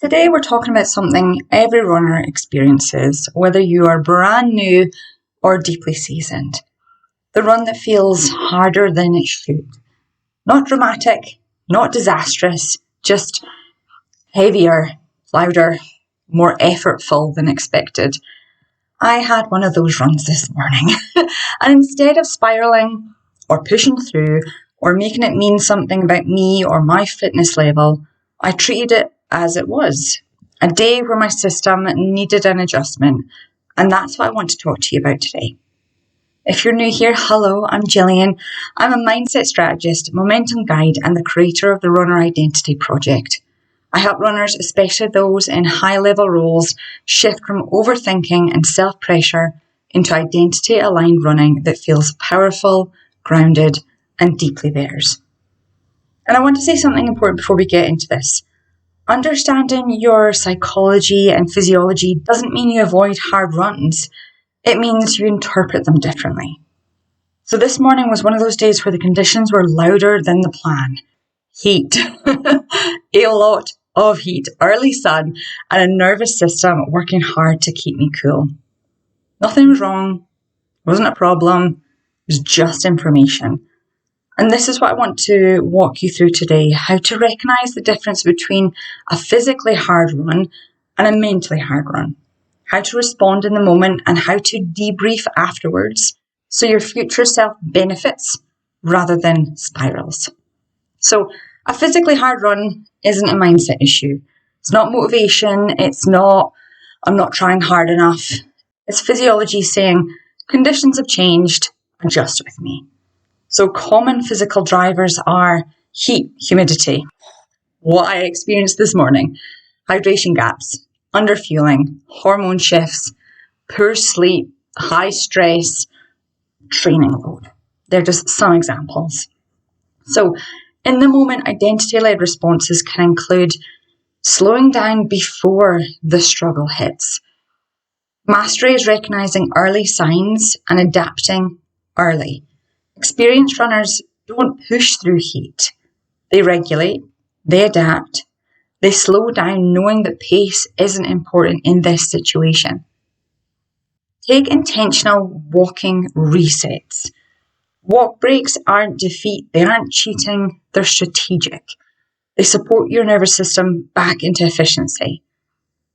Today we're talking about something every runner experiences, whether you are brand new or deeply seasoned. The run that feels harder than it should. Not dramatic, not disastrous, just heavier, louder, more effortful than expected. I had one of those runs this morning, and instead of spiraling or pushing through or making it mean something about me or my fitness level, I treated it as it was. A day where my system needed an adjustment, and that's what I want to talk to you about today. If you're new here, hello, I'm Gillian. I'm a mindset strategist, momentum guide, and the creator of the Runner Identity Project. I help runners, especially those in high-level roles, shift from overthinking and self-pressure into identity-aligned running that feels powerful, grounded, and deeply theirs. And I want to say something important before we get into this. Understanding your psychology and physiology doesn't mean you avoid hard runs. It means you interpret them differently. So this morning was one of those days where the conditions were louder than the plan. Heat. A lot of heat, early sun, and a nervous system working hard to keep me cool. Nothing was wrong. It wasn't a problem. It was just information. And this is what I want to walk you through today, how to recognize the difference between a physically hard run and a mentally hard run, how to respond in the moment and how to debrief afterwards so your future self benefits rather than spirals. So a physically hard run isn't a mindset issue. It's not motivation. It's not, I'm not trying hard enough. It's physiology saying, conditions have changed, adjust with me. So common physical drivers are heat, humidity, what I experienced this morning, hydration gaps, underfueling, hormone shifts, poor sleep, high stress, training load. They're just some examples. So in the moment, identity-led responses can include slowing down before the struggle hits. Mastery is recognizing early signs and adapting early. Experienced runners don't push through heat. They regulate, they adapt, they slow down knowing that pace isn't important in this situation. Take intentional walking resets. Walk breaks aren't defeat, they aren't cheating, they're strategic. They support your nervous system back into efficiency.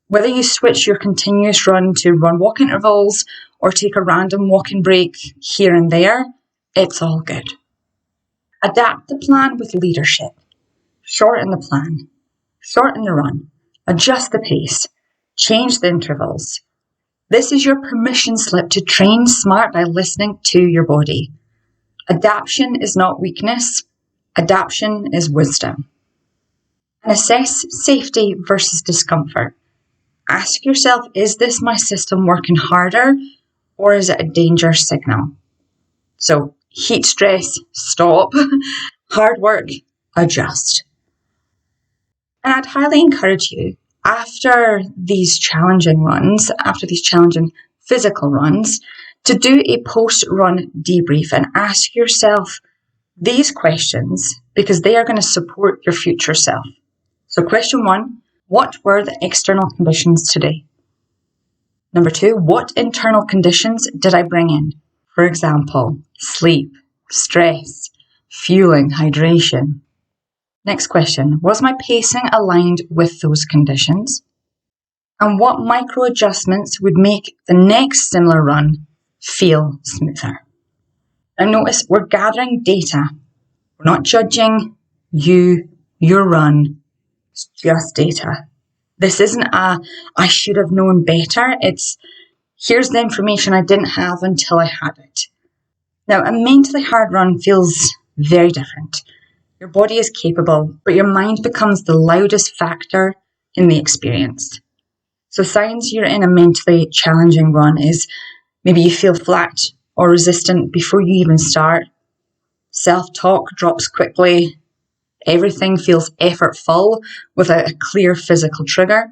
Whether you switch your continuous run to run walk intervals or take a random walking break here and there, it's all good. Adapt the plan with leadership. Shorten the plan. Shorten the run. Adjust the pace. Change the intervals. This is your permission slip to train smart by listening to your body. Adaptation is not weakness. Adaptation is wisdom. And assess safety versus discomfort. Ask yourself, is this my system working harder or is it a danger signal? So heat stress, stop. Hard work, adjust. And I'd highly encourage you, after these challenging runs, after these challenging physical runs, to do a post-run debrief and ask yourself these questions because they are going to support your future self. So question 1, what were the external conditions today? Number 2, what internal conditions did I bring in? For example, sleep, stress, fueling, hydration. Next question, was my pacing aligned with those conditions? And what micro adjustments would make the next similar run feel smoother? Now notice we're gathering data. We're not judging you, your run. It's just data. This isn't I should have known better. It's here's the information I didn't have until I had it. Now, a mentally hard run feels very different. Your body is capable, but your mind becomes the loudest factor in the experience. So signs you're in a mentally challenging run is maybe you feel flat or resistant before you even start. Self-talk drops quickly. Everything feels effortful without a clear physical trigger.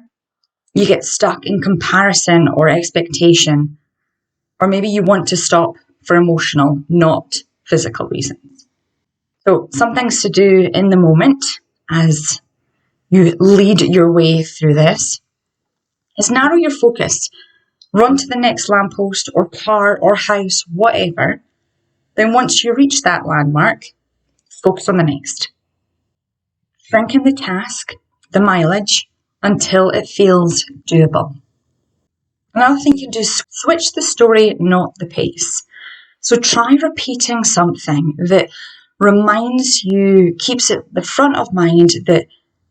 You get stuck in comparison or expectation. Or maybe you want to stop for emotional, not physical reasons. So some things to do in the moment as you lead your way through this, is narrow your focus. Run to the next lamppost or car or house, whatever. Then once you reach that landmark, focus on the next. Shrinking the task, the mileage, until it feels doable. Another thing you can do is switch the story, not the pace. So try repeating something that reminds you, keeps it the front of mind that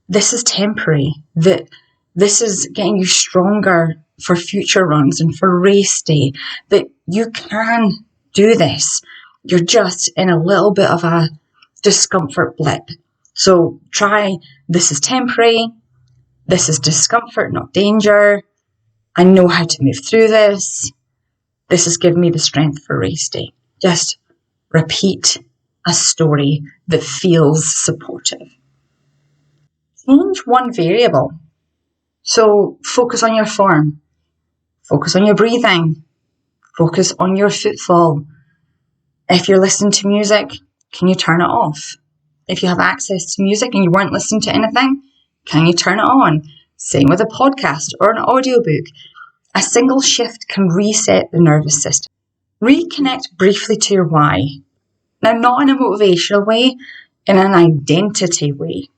this is temporary, that this is getting you stronger for future runs and for race day, that you can do this. You're just in a little bit of a discomfort blip. So try, this is temporary, this is discomfort, not danger. I know how to move through this. This has given me the strength for race day. Just repeat a story that feels supportive. Change one variable. So focus on your form, focus on your breathing, focus on your footfall. If you're listening to music, can you turn it off? If you have access to music and you weren't listening to anything, can you turn it on? Same with a podcast or an audiobook. A single shift can reset the nervous system. Reconnect briefly to your why. Now, not in a motivational way, in an identity way.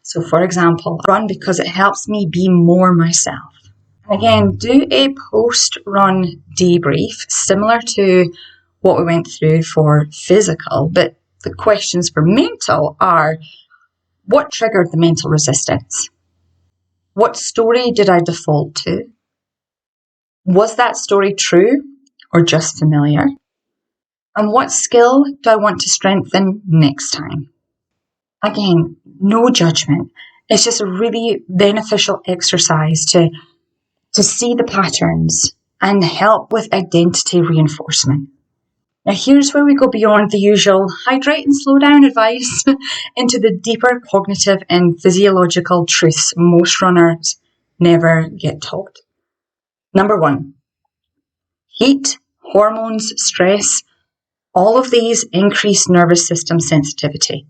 So, for example, run because it helps me be more myself. Again, do a post-run debrief, similar to what we went through for physical, but the questions for mental are, what triggered the mental resistance? What story did I default to? Was that story true or just familiar? And what skill do I want to strengthen next time? Again, no judgment. It's just a really beneficial exercise to see the patterns and help with identity reinforcement. Now, here's where we go beyond the usual hydrate and slow down advice into the deeper cognitive and physiological truths most runners never get taught. Number one, heat, hormones, stress, all of these increase nervous system sensitivity.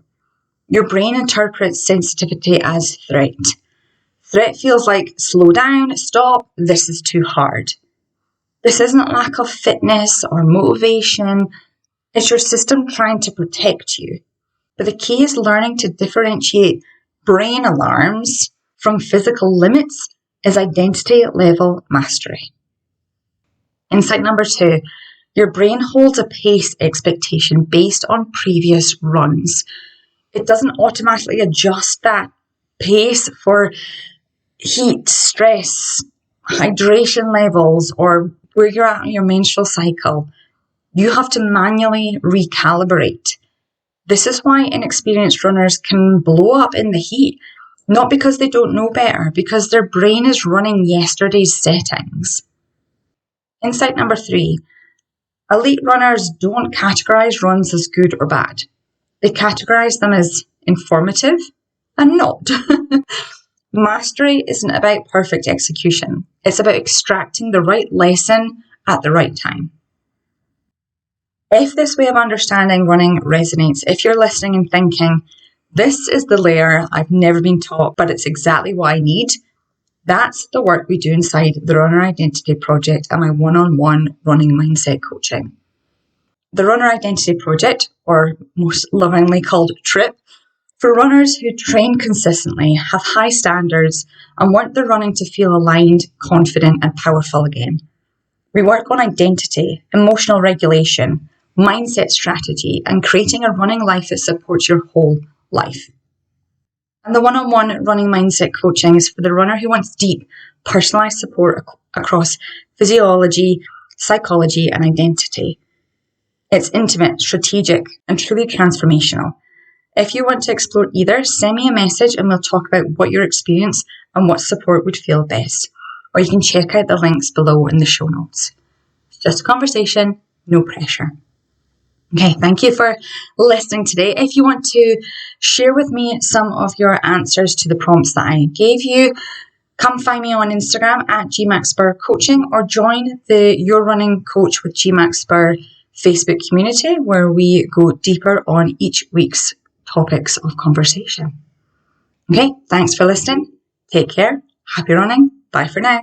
Your brain interprets sensitivity as threat. Threat feels like slow down, stop, this is too hard. This isn't lack of fitness or motivation. It's your system trying to protect you. But the key is learning to differentiate brain alarms from physical limits is identity level mastery. Insight number two, your brain holds a pace expectation based on previous runs. It doesn't automatically adjust that pace for heat, stress, hydration levels, or where you're at in your menstrual cycle. You have to manually recalibrate. This is why inexperienced runners can blow up in the heat, not because they don't know better, because their brain is running yesterday's settings. Insight number three, elite runners don't categorize runs as good or bad. They categorize them as informative and not. Mastery isn't about perfect execution. It's about extracting the right lesson at the right time. If this way of understanding running resonates, if you're listening and thinking, this is the layer I've never been taught, but it's exactly what I need, that's the work we do inside the Runner Identity Project and my one-on-one running mindset coaching. The Runner Identity Project, or most lovingly called TRIP, for runners who train consistently, have high standards, and want their running to feel aligned, confident, and powerful again. We work on identity, emotional regulation, mindset strategy, and creating a running life that supports your whole life. And the one-on-one running mindset coaching is for the runner who wants deep, personalized support across physiology, psychology, and identity. It's intimate, strategic, and truly transformational. If you want to explore either, send me a message and we'll talk about what your experience and what support would feel best. Or you can check out the links below in the show notes. It's just a conversation, no pressure. Okay, thank you for listening today. If you want to share with me some of your answers to the prompts that I gave you, come find me on Instagram at GMacSpurr Coaching, or join the Your Running Coach with GMacSpurr Facebook community, where we go deeper on each week's topics of conversation. Okay, thanks for listening. Take care. Happy running. Bye for now.